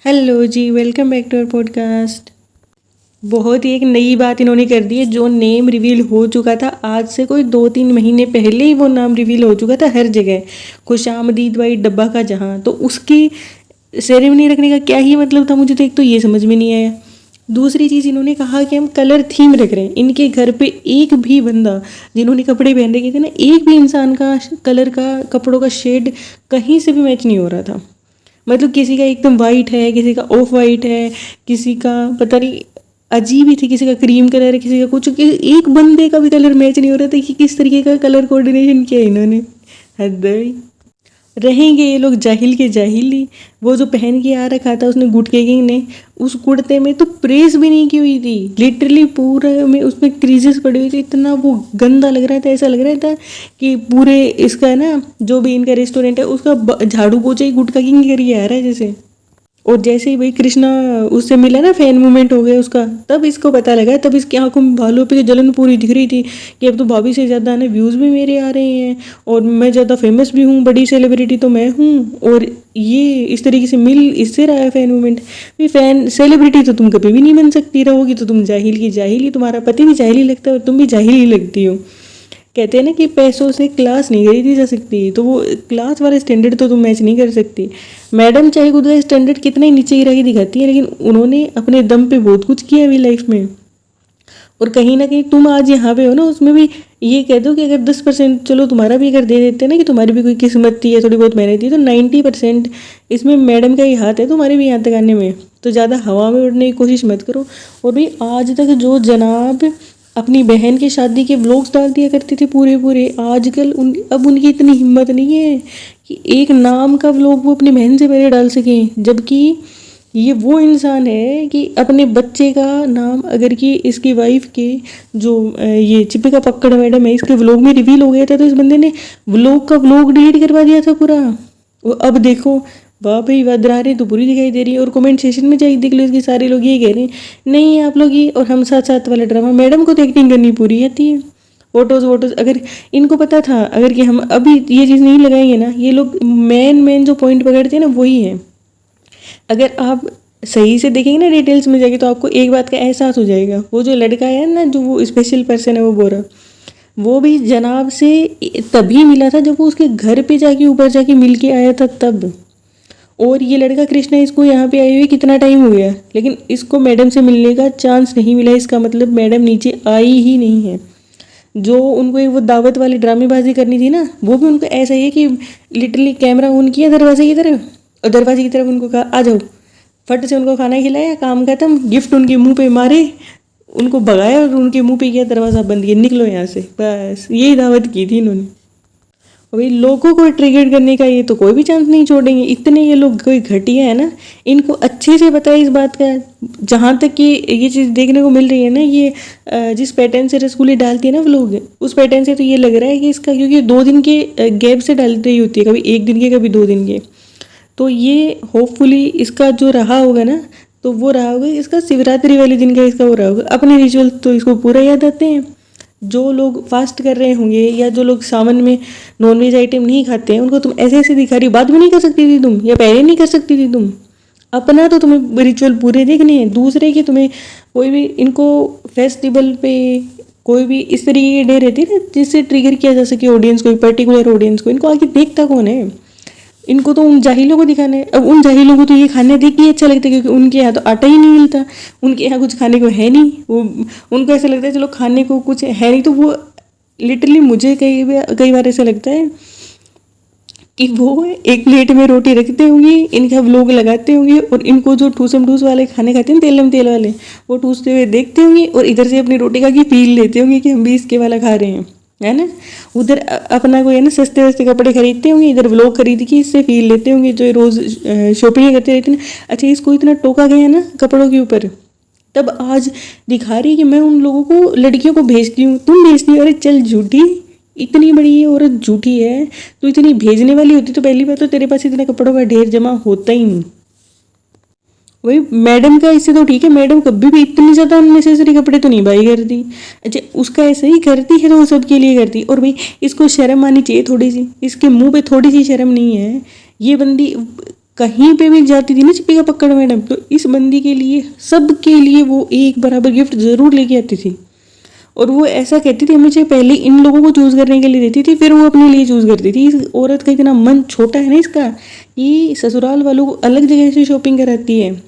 Hello ji, welcome back to our podcast. बहुत ही एक नई बात इन्होंने कर दी है। जो नेम रिवील हो चुका था आज से कोई 2-3 महीने पहले ही वो नाम रिवील हो चुका था हर जगह। खुशामदीद भाई डब्बा का जहाँ, तो उसकी सेरेमनी रखने का क्या ही मतलब था। मुझे तो एक तो ये समझ में नहीं आया। दूसरी चीज़, इन्होंने कहा कि हम कलर थीम रख रहे हैं। इनके घर पे एक भी बंदा जिन्होंने कपड़े पहन रखे थे ना, एक भी इंसान का कलर का कपड़ों का शेड कहीं से भी मैच नहीं हो रहा था। मतलब किसी का एकदम वाइट है, किसी का ऑफ वाइट है, किसी का पता नहीं अजीब ही थी, किसी का क्रीम कलर है, किसी का कुछ, एक बंदे का भी कलर मैच नहीं हो रहा था कि किस तरीके का कलर कोऑर्डिनेशन किया इन्होंने। हद है भाई। रहेंगे ये लोग जाहिल के जाहिल ही। वो जो पहन के आ रखा था उसने गुटके किंग ने, उस कुर्ते में तो प्रेस भी नहीं की हुई थी। लिटरली पूरा में उसमें क्रीजेस पड़ी हुई थी। इतना वो गंदा लग रहा था, ऐसा लग रहा था कि पूरे इसका है ना, जो भी इनका रेस्टोरेंट है उसका झाड़ू पोछा ही गुटका किंग करके आ रहा है जैसे। और जैसे ही भाई कृष्णा उससे मिला ना, फैन मूवमेंट हो गया उसका, तब इसको पता लगा, तब इसकी आंखों में भालू पे जलन पूरी दिख रही थी कि अब तो भाभी से ज़्यादा ना व्यूज़ भी मेरे आ रहे हैं और मैं ज़्यादा फेमस भी हूँ, बड़ी सेलिब्रिटी तो मैं हूँ। और ये इस तरीके से मिल इससे रहा है फैन मूवमेंट। भाई फैन सेलिब्रिटी तो तुम कभी भी नहीं बन सकती, रहोगी तो तुम जाहिल की जाहिल ही, तुम्हारा पति भी जाहिल ही लगता है और तुम भी जाहिल ही लगती हो। कहते हैं ना कि पैसों से क्लास नहीं खरीदी जा सकती, तो वो क्लास वाले स्टैंडर्ड तो तुम मैच नहीं कर सकती। मैडम चाहे खुद का स्टैंडर्ड कितना ही नीचे गिरा के दिखाती है, लेकिन उन्होंने अपने दम पे बहुत कुछ किया अभी लाइफ में। और कहीं ना कहीं तुम आज यहाँ पे हो ना, उसमें भी ये कह दो कि अगर 10% चलो तुम्हारा भी अगर दे देते ना कि तुम्हारी भी कोई किस्मत थी या थोड़ी बहुत मेहनत थी, तो 90% इसमें मैडम का ही हाथ है तुम्हारे भी यहाँ तक आने में। तो ज़्यादा हवा में उड़ने की कोशिश मत करो। और भाई आज तक जो जनाब अपनी बहन की शादी के व्लॉग्स डाल दिया करते थे पूरे पूरे, आजकल अब उनकी इतनी हिम्मत नहीं है कि एक नाम का व्लॉग वो अपनी बहन से पहले डाल सकें। जबकि ये वो इंसान है कि अपने बच्चे का नाम अगर कि इसकी वाइफ के जो ये चिपिका पक्कड़ मैडम है, इसके व्लॉग में रिवील हो गया था, तो इस बंदे ने व्लॉग का व्लॉग डिलीट करवा दिया था पूरा। वो अब देखो, वाह भाई वाह, दरारें तो पूरी दिखाई दे रही है। और कमेंट सेशन में जाके देख लो, इसके सारे लोग ये कह रहे हैं नहीं आप लोग ये और हम साथ साथ वाला ड्रामा, मैडम को तो एक्टिंग करनी पूरी आती है। फोटोज़ वोटोज़ अगर इनको पता था अगर कि हम अभी ये चीज़ नहीं लगाएंगे ना, ये लोग मेन जो पॉइंट पकड़ते हैं ना वही है। अगर आप सही से देखेंगे ना डिटेल्स में जाके, तो आपको एक बात का एहसास हो जाएगा। वो जो लड़का है ना, जो वो स्पेशल पर्सन है, वो बोरा, वो भी जनाब से तभी मिला था जब वो उसके घर पे जाके ऊपर जाके मिल के आया था तब। और ये लड़का कृष्णा इसको यहाँ पे आए हुए कितना टाइम हो गया, लेकिन इसको मैडम से मिलने का चांस नहीं मिला। इसका मतलब मैडम नीचे आई ही नहीं है। जो उनको एक वो दावत वाली ड्रामेबाजी करनी थी ना, वो भी उनको ऐसा ही है कि लिटरली कैमरा ऑन किया दरवाजे की तरफ और दरवाजे की तरफ उनको कहा आ जाओ, फट से उनको खाना खिलाया, काम खत्म, गिफ्ट उनके मुंह पे मारे, उनको भगाया और उनके मुंह पे किया, दरवाज़ा बंद किया, निकलो यहाँ से, बस यही दावत की थी इन्होंने। अभी लोगों को ट्रिगर करने का ये तो कोई भी चांस नहीं छोड़ेंगे। इतने ये लोग कोई घटिया है ना, इनको अच्छे से पता है इस बात का। जहाँ तक कि ये चीज़ देखने को मिल रही है ना, ये जिस पैटर्न से रसगुल्ले डालती है ना वो लोग, उस पैटर्न से तो ये लग रहा है कि इसका, क्योंकि 2 दिन के गैप से डाल रही होती है, कभी 1 दिन के कभी 2 दिन के, तो ये होपफुली इसका जो रहा होगा ना, तो वो रहा होगा इसका शिवरात्रि वाले दिन का, इसका वो रहा होगा। अपने रिचुअल तो इसको पूरा याद आते हैं। जो लोग फास्ट कर रहे होंगे या जो लोग सावन में नॉनवेज आइटम नहीं खाते हैं, उनको तुम ऐसे ऐसे दिखा रही, बात भी नहीं कर सकती थी तुम, या पहले नहीं कर सकती थी तुम। अपना तो तुम्हें रिचुअल पूरे देखने हैं, दूसरे के तुम्हें कोई भी, इनको फेस्टिवल पे कोई भी इस तरीके की डे रहती है ना जिससे ट्रिगर किया जा सके ऑडियंस को, पर्टिकुलर ऑडियंस को। इनको आगे देखता कौन है? इनको तो उन जाहिलों को दिखाना है। अब उन जाहिलों को तो ये खाने देख के अच्छा लगता है, क्योंकि उनके यहाँ तो आटा ही नहीं मिलता, उनके यहाँ कुछ खाने को है नहीं। वो उनको ऐसा लगता है चलो खाने को कुछ है नहीं, तो वो लिटरली मुझे कई बार ऐसा लगता है कि वो एक प्लेट में रोटी रखते होंगे, इनका व्लॉग लगाते होंगे, और इनको जो ठूसम ठूस वाले खाने खाते हैं तेलम तेल वाले, वो ठूसते हुए देखते होंगे, और इधर से अपनी रोटी का की फील लेते होंगे कि हम भी इसके वाला खा रहे हैं, है ना। उधर अपना कोई है ना सस्ते वस्ते कपड़े खरीदते होंगे, इधर व्लॉग खरीद के इससे फील लेते होंगे, जो रोज़ शॉपिंग करते रहते हैं। अच्छा, इसको इतना टोका गया ना कपड़ों के ऊपर, तब आज दिखा रही है कि मैं उन लोगों को, लड़कियों को भेजती हूँ, तुम भेजती हो। अरे चल झूठी, इतनी बड़ी ये औरत झूठी है, तो इतनी भेजने वाली होती तो पहली बात तो तेरे पास इतना कपड़ों का ढेर जमा होता ही नहीं। वही मैडम का इससे तो ठीक है, मैडम कभी भी इतनी ज़्यादा अननेसेसरी कपड़े तो नहीं बाई करती। अच्छा, उसका ऐसा ही करती है तो वो सबके लिए करती। और भाई इसको शर्म आनी चाहिए थोड़ी सी, इसके मुंह पे थोड़ी सी शर्म नहीं है। ये बंदी कहीं पे भी जाती थी ना चिपिका पक्कड़ मैडम, तो इस बंदी के लिए, सबके लिए वो एक बराबर गिफ्ट ज़रूर लेके आती थी। और वो ऐसा कहती थी मुझे पहले इन लोगों को चूज़ करने के लिए देती थी, फिर वो अपने लिए चूज़ करती थी। इस औरत का इतना मन छोटा है ना इसका, कि ससुराल वालों को अलग जगह से शॉपिंग कराती है,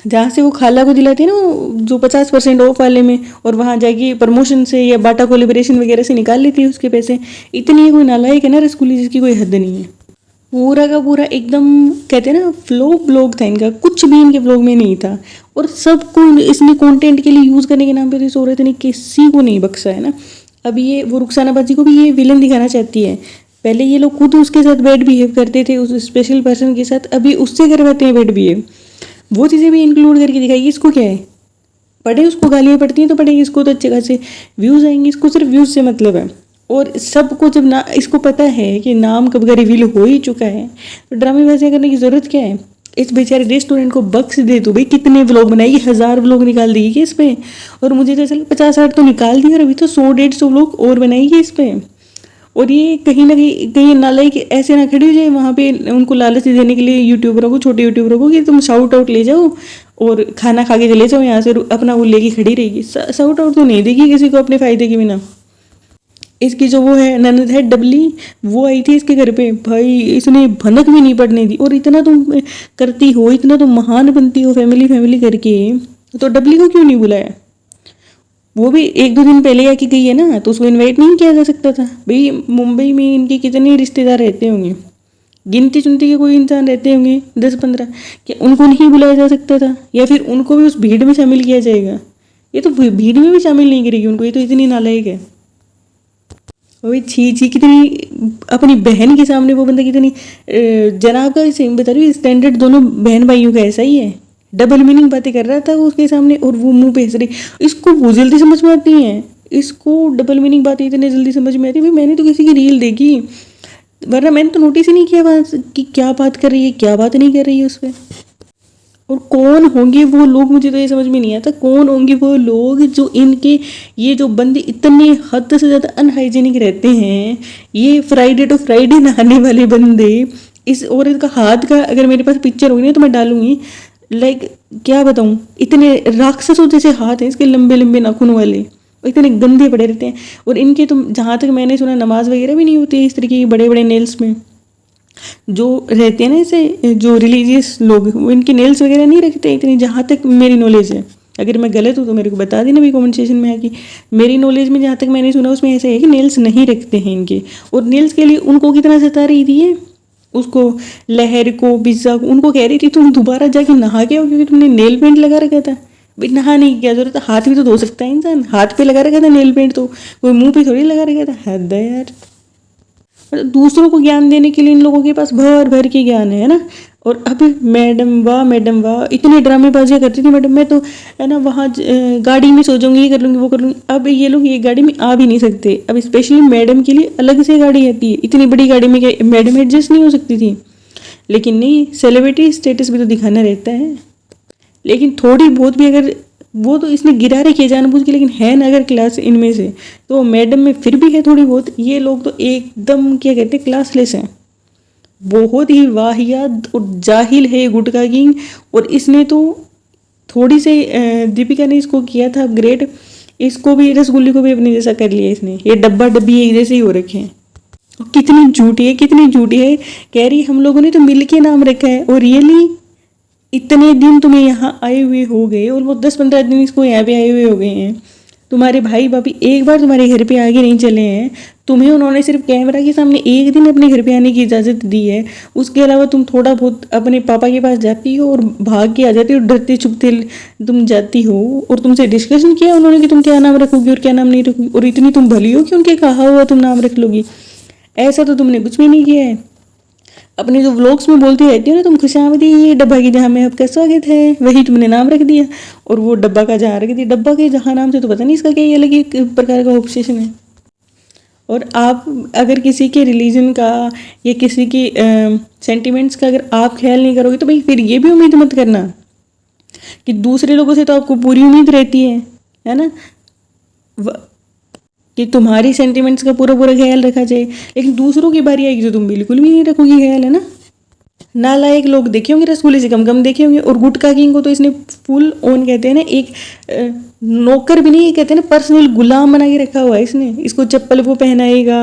जहाँ से वो खाला को दिलाती है ना जो 50% ऑफ वाले में, और वहाँ जाके प्रमोशन से या बाटा कोलिब्रेशन वगैरह से निकाल लेती है उसके पैसे। इतनी कोई नालायक है ना रसगुल्ली, जिसकी कोई हद नहीं है। पूरा का पूरा एकदम कहते हैं ना फ्लो ब्लॉग था इनका, कुछ भी इनके ब्लॉग में नहीं था। और सबको इसने कंटेंट के लिए यूज़ करने के नाम पे तो इस औरत ने किसी को नहीं बख्शा है ना। अब ये वो रुखसाना बाजी को भी ये विलन दिखाना चाहती है। पहले ये लोग खुद उसके साथ बैड बिहेव करते थे, उस स्पेशल पर्सन के साथ, अभी उससे करवाते हैं बैड बिहेव। वो चीज़ें भी इंक्लूड करके दिखाई। इसको क्या है, पढ़े, उसको गालियाँ पड़ती हैं तो पढ़ेगी, इसको तो अच्छे खासे व्यूज़ आएंगे, इसको सिर्फ व्यूज़ से मतलब है। और सबको जब ना इसको पता है कि नाम कब का रिवील हो ही चुका है, तो ड्रामेबाजियाँ करने की ज़रूरत क्या है। इस बेचारे रेस्टोरेंट को बख्श दे तो भाई, कितने व्लॉग बनाएगी, 1000 व्लॉग निकाल देगी कि इस पर। और मुझे तो चल 50-60 तो निकाल दिए, और अभी तो 100-150 व्लॉग और बनाएगी इस पर। और ये कहीं ना कहीं नालायक ऐसे ना खड़ी हो जाए वहाँ पे उनको लालच देने के लिए यूट्यूबरों को, छोटे यूट्यूबरों को, कि तुम शाउट आउट ले जाओ और खाना खा के चले जाओ यहाँ से, अपना वो लेके खड़ी रहेगी। शाउट आउट तो नहीं देगी किसी को अपने फ़ायदे के बिना। इसकी जो वो है ननद है डबली, वो आई थी इसके घर पे, भाई इसने भनक भी नहीं पड़ने दी। और इतना तुम करती हो, इतना तुम महान बनती हो फैमिली फैमिली करके, तो डबली को क्यों नहीं बुलाया। वो भी 1-2 दिन पहले आके गई है ना, तो उसको इनवाइट नहीं किया जा सकता था भाई। मुंबई में इनके कितने रिश्तेदार रहते होंगे, गिनती चुनती के कोई इंसान रहते होंगे 10-15, क्या उनको नहीं बुलाया जा सकता था। या फिर उनको भी उस भीड़ में शामिल किया जाएगा। ये तो भीड़ में भी शामिल नहीं करेगी उनको, ये तो इतनी नालायक है। वही छी छी, कितनी अपनी बहन के सामने वो बंदा कितनी जनाब का बता रही हूँ। स्टैंडर्ड दोनों बहन भाइयों का ऐसा ही है, डबल मीनिंग बातें कर रहा था वो उसके सामने, और वो मुंह पे हंस रही। इसको वो जल्दी समझ में आती हैं, इसको डबल मीनिंग बातें इतने जल्दी समझ में आती है। भाई मैंने तो किसी की रील देखी, वरना मैंने तो नोटिस ही नहीं किया बात कि क्या बात कर रही है, क्या बात नहीं कर रही है उस पर। और कौन होंगे वो लोग, मुझे तो ये समझ में नहीं आता कौन होंगे वो लोग जो इनके, ये जो बंदे इतने हद से ज़्यादा अनहाइजीनिक रहते हैं, ये फ्राइडे टू फ्राइडे नहाने वाले बंदे। इस औरत का हाथ का अगर मेरे पास पिक्चर होगी ना तो मैं डालूंगी, लाइक क्या बताऊँ, इतने राक्षसों जैसे हाथ हैं इसके, लंबे लंबे नाखून वाले, और इतने गंदे पड़े रहते हैं। और इनके तो जहाँ तक मैंने सुना नमाज वगैरह भी नहीं होती है इस तरीके के बड़े बड़े नेल्स में। जो रहते हैं ना ऐसे जो रिलीजियस लोग, वो इनके नेल्स वगैरह नहीं रखते इतनी, जहाँ तक मेरी नॉलेज है। अगर मैं गलत हूँ तो मेरे को बता देना भी कमेंट सेक्शन में आके। मेरी नॉलेज में जहाँ तक मैंने सुना उसमें ऐसा है कि नेल्स नहीं रखते हैं इनके। और नेल्स के लिए उनको कितना सता रही थी है, उसको लहर को, पिज्ज़ा को, उनको कह रही थी तुम दोबारा जाके नहा के आओ क्योंकि तुमने नेल पेंट लगा रखा था। भाई नहाने की क्या जरूरत है, हाथ भी तो धो सकता है इंसान, हाथ पे लगा रखा था नेल पेंट, तो कोई मुंह पे थोड़ी लगा रखा था। हद है यार। मतलब दूसरों को ज्ञान देने के लिए इन लोगों के पास भर भर के ज्ञान है ना। और अभी मैडम वाह, इतनी ड्रामेबाजियाँ करती थी मैडम। मैं तो है ना वहाँ गाड़ी में सो जाऊंगी, ये कर लूँगी वो कर लूँगी। अब ये लोग ये गाड़ी में आ भी नहीं सकते, अब स्पेशली मैडम के लिए अलग से गाड़ी आती है। इतनी बड़ी गाड़ी में क्या मैडम एडजस्ट नहीं हो सकती थी। लेकिन नहीं, सेलिब्रिटी स्टेटस भी तो दिखाना रहता है। लेकिन थोड़ी बहुत भी अगर, वो तो इसने गिरा रखी है जानबूझ के, लेकिन है ना अगर क्लास इनमें से, तो मैडम में फिर भी है थोड़ी बहुत। ये लोग तो एकदम क्या कहते हैं, क्लासलेस हैं, बहुत ही वाहियात और जाहिल है गुटका किंग। और इसने तो थोड़ी से दीपिका ने इसको किया था अपग्रेड, इसको भी, रसगुल्ली को भी अपने जैसा कर लिया इसने। ये डब्बा डब्बी एक जैसे ही हो रखे हैं। और कितनी झूठी है, कितनी झूठी है, कह रही हम लोगों ने तो मिल के नाम रखा है। और रियली इतने दिन तुम्हें यहाँ आए हुए हो गए, और वो 10-15 दिन इसको यहाँ पे आए हुए हो गए हैं। तुम्हारे भाई भाभी एक बार तुम्हारे घर पे आगे नहीं चले हैं, तुम्हें उन्होंने सिर्फ कैमरा के सामने एक दिन अपने घर पे आने की इजाज़त दी है। उसके अलावा तुम थोड़ा बहुत अपने पापा के पास जाती हो और भाग के आ जाती हो, डरते छुपते तुम जाती हो। और तुमसे डिस्कशन किया उन्होंने कि तुम क्या नाम रखोगी और क्या नाम नहीं रखोगी, और इतनी तुम भली हो कि उनके कहा हुआ तुम नाम रख लोगी। ऐसा तो तुमने कुछ भी नहीं किया है। अपने जो व्लॉग्स में बोलती रहती हो ना तुम, खुशामदी ये डब्बा की जहाँ में आपका स्वागत है, वही तुमने नाम रख दिया। और वो डब्बा का जहाँ रख दिया, डब्बा के जहाँ नाम से तो पता नहीं इसका क्या, ये अलग एक प्रकार का ऑब्सेशन है। और आप अगर किसी के रिलीजन का या किसी की सेंटिमेंट्स का अगर आप ख्याल नहीं करोगे, तो भाई फिर ये भी उम्मीद मत करना कि दूसरे लोगों से तो आपको पूरी उम्मीद रहती है ना, कि तुम्हारी सेंटिमेंट्स का पूरा पूरा ख्याल रखा जाए। लेकिन दूसरों की बारी आएगी तो तुम बिल्कुल भी नहीं रखोगी ख्याल, है ना। नालायक लोग देखे होंगे, रसगुल्ले से कम कम देखे होंगे। और गुटखा किंग को तो इसने फुल ऑन कहते हैं ना, एक नौकर भी नहीं, कहते हैं ना पर्सनल गुलाम बना के रखा हुआ है इसने। इसको चप्पल वो पहनाएगा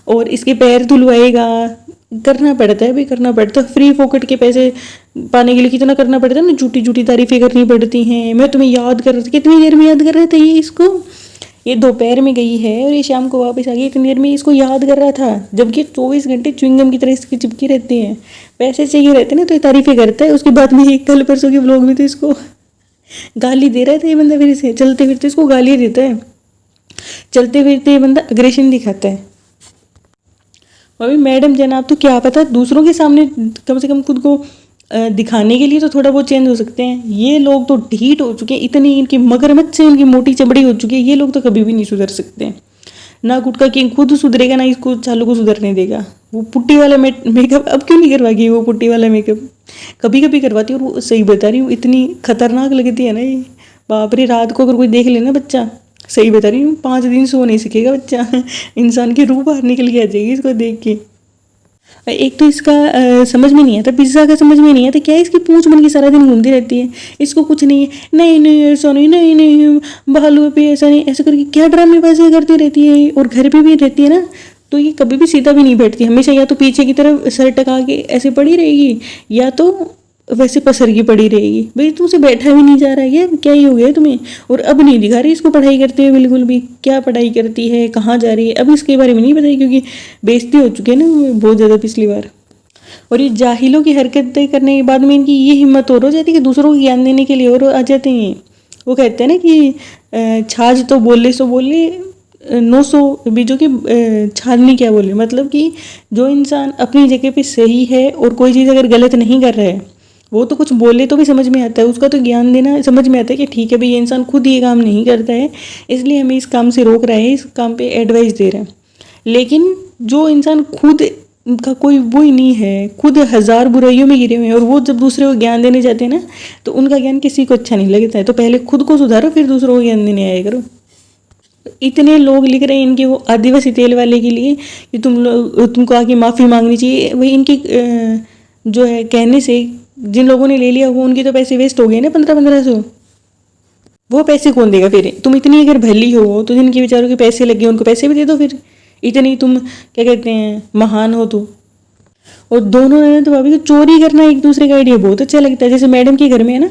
और इसके पैर धुलवाएगा। करना पड़ता है भाई, करना पड़ता है। फ्री फोकट के पैसे पाने के लिए कितना करना पड़ता है ना, झूठी झूठी तारीफें करनी पड़ती हैं। मैं तुम्हें याद कर रहा था, कितनी देर में याद कर रहे थे ये इसको। ये दोपहर में गई है और ये शाम को वापस आ गई, इतनी देर में इसको याद कर रहा था, जबकि 24 घंटे च्युइंगम की तरह इसकी चिपकी रहती हैं। पैसे चाहिए रहते ना तो ये तारीफें करता है। उसके बाद में एक कल परसों के व्लॉग में तो इसको गाली दे रहा था ये बंदा, फिर से चलते फिरते इसको गाली देता है। चलते फिरते ये बंदा अग्रेशन दिखाता है। अभी मैडम जनाब तो क्या पता, दूसरों के सामने कम से कम खुद को दिखाने के लिए तो थोड़ा बहुत चेंज हो सकते हैं। ये लोग तो ढीठ हो चुके हैं, इतनी इनकी मगरमच्छ से इनकी मोटी चमड़ी हो चुकी है। ये लोग तो कभी भी नहीं सुधर सकते। ना गुटखा किंग खुद सुधरेगा, ना इसको चालू को सुधरने देगा। वो पुट्टी वाला मेकअप अब क्यों नहीं करवाएगी, वो पुट्टी वाला मेकअप कभी कभी करवाती है। और वो सही बता रही हूँ, इतनी खतरनाक लगती है ना ये, बाप रे। रात को अगर कोई देख लेना बच्चा, सही बता रही हूँ, 5 दिन सो नहीं सकेगा बच्चा। इंसान की रूह बाहर निकल के आ जाएगी इसको देख के। एक तो इसका समझ में नहीं आता, पिज्ज़ा का समझ में नहीं आता, क्या इसकी पूंछ बन के सारा दिन घूमती रहती है। इसको कुछ नहीं है, नहीं नहीं ऐसा नहीं, नहीं नहीं भालू पे ऐसा नहीं, ऐसा करके क्या ड्रामेबाजी करती रहती है। और घर पे भी रहती है ना तो ये कभी भी सीधा भी नहीं बैठती, हमेशा या तो पीछे की तरफ सर टका के ऐसे पड़ी रहेगी, या तो वैसे पसर की पड़ी रहेगी। भाई तुमसे बैठा भी नहीं जा रहा है, क्या ही हो गया तुम्हें। और अब नहीं दिखा रही इसको पढ़ाई करते हुए बिल्कुल भी, क्या पढ़ाई करती है, कहाँ जा रही है, अब इसके बारे में नहीं बताई, क्योंकि बेइज्जती हो चुकी है ना बहुत ज़्यादा पिछली बार। और ये जाहिलों की हरकतें करने के बाद में इनकी ये हिम्मत और हो जाती है कि दूसरों को ज्ञान देने के लिए और आ जाते हैं। वो कहते हैं ना कि छाछ तो बोले सो बोले 900 बीजों की छाननी क्या बोले, मतलब कि जो इंसान अपनी जगह पे सही है और कोई चीज़ अगर गलत नहीं कर रहा है, वो तो कुछ बोले तो भी समझ में आता है, उसका तो ज्ञान देना समझ में आता है कि ठीक है भाई ये इंसान खुद ये काम नहीं करता है, इसलिए हमें इस काम से रोक रहा है, इस काम पे एडवाइस दे रहा है। लेकिन जो इंसान खुद का कोई वो ही नहीं है, खुद 1000 बुराइयों में गिरे हुए हैं, और वो जब दूसरे को ज्ञान देने जाते हैं ना तो उनका ज्ञान किसी को अच्छा नहीं लगता है। तो पहले खुद को सुधारो, फिर दूसरों को ज्ञान देने आया करो। इतने लोग लिख रहे हैं इनके वो आदिवासी तेल वाले के लिए कि तुमको आके माफ़ी मांगनी चाहिए। वही इनकी जो है कहने से जिन लोगों ने ले लिया वो उनके तो पैसे वेस्ट हो गए ना, 1500। वो पैसे कौन देगा फिर। तुम इतनी अगर भली हो तो जिनके बेचारों के पैसे लगे उनको पैसे भी दे दो फिर, इतनी तुम क्या कहते हैं महान हो तो। और दोनों ने तो भाभी को चोरी करना एक दूसरे का आइडिया बहुत अच्छा लगता है। जैसे मैडम के घर में है ना,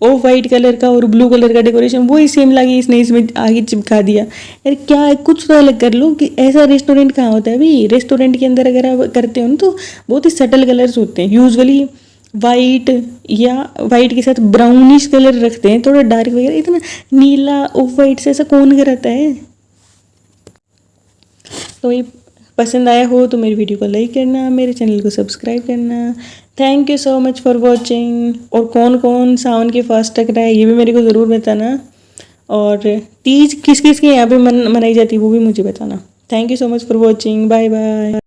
ऑफ वाइट कलर का और ब्लू कलर का डेकोरेशन, वो ही सेम लगी, इसने इसमें आगे चिपका दिया। यार क्या है, कुछ तो अलग कर लो। कि ऐसा रेस्टोरेंट कहाँ होता है भाई। रेस्टोरेंट के अंदर अगर आप करते हो ना तो बहुत ही सटल कलर्स होते हैं, यूजुअली वाइट या वाइट के साथ ब्राउनिश कलर रखते हैं, थोड़ा डार्क वगैरह। इतना नीला ऑफ वाइट से ऐसा कौन कराता है। तो ये पसंद आया हो तो मेरी वीडियो को लाइक करना, मेरे चैनल को सब्सक्राइब करना। Thank you so much for watching. और कौन कौन सावन के फास्ट तक रहा है ये भी मेरे को ज़रूर बताना। और तीज किस किस के यहाँ पे मनाई जाती है वो भी मुझे बताना। Thank you so much for watching. Bye bye.